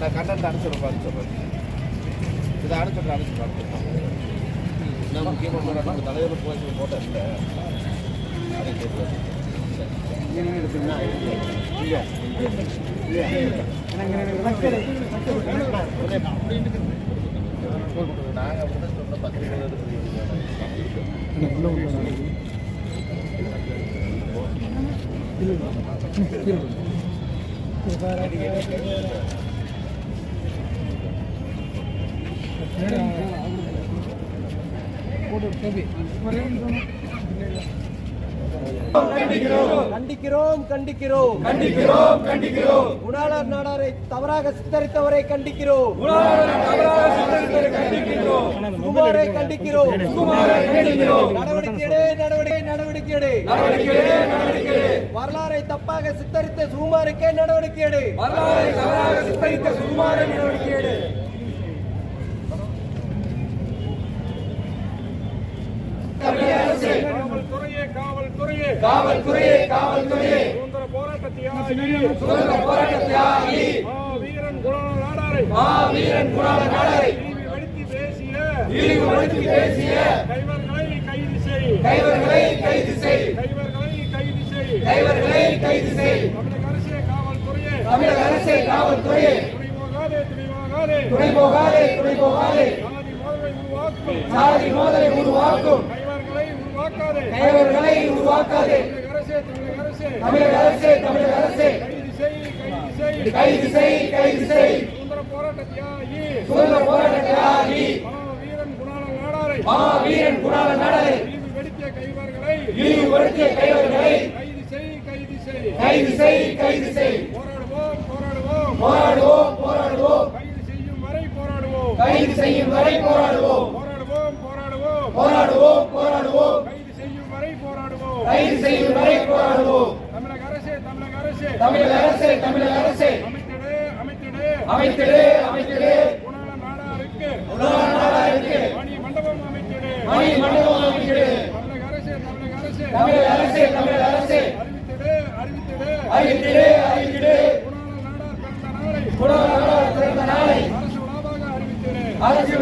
நான் கண்டென்ட் அனுப்பிச்சுடுறேன் இதை அனுப்பிச்சுடுறேன் நான் முக்கியமாக நம்ம தலைவர் போய் போட்டோ இல்லை அதை கேட்குறேன் நாங்கள் அப்படிதான் சொன்ன பத்திரிகை கண்டிக்கிறோம் கண்டிக்கிறோம் குணாளர் நாடாரை தவறாக சித்தரித்தவரை கண்டிக்கிறோம் குமாரை கண்டிக்கிறோம் நடவடிக்கை எடு வரலாறை தப்பாக சித்தரித்த சுகுமாருக்கே நடவடிக்கை எடு காவல்துறையே சுதந்திர போராட்ட தியாகி வீரன் குணாளர் நாடாரை இழிவு படுத்தி பேசிய கைவர்களை கைது செய் தமிழக அரசே காவல்துறையே துணை போகாதே சாதி மோதலை உருவாக்கும் கைவர்களை உருவாக்காதே தமிழக அரசே கைது செய் சுதந்திர போராட்ட தியாகி வீரன் குணாளர் நாடாரை இழிவு படுத்திய கைவர்களை கைது செய் போராடுவோம் கைது செய்யும் வரை போராடுவோம் தமிழக அரசே அமைத்திடு குணாளர் நாடாருக்கு மணி மண்டபம் அமைத்திடு தமிழக அரசே அறிவித்திடு குணாளர் நாடார் பிறந்த நாளை அரசு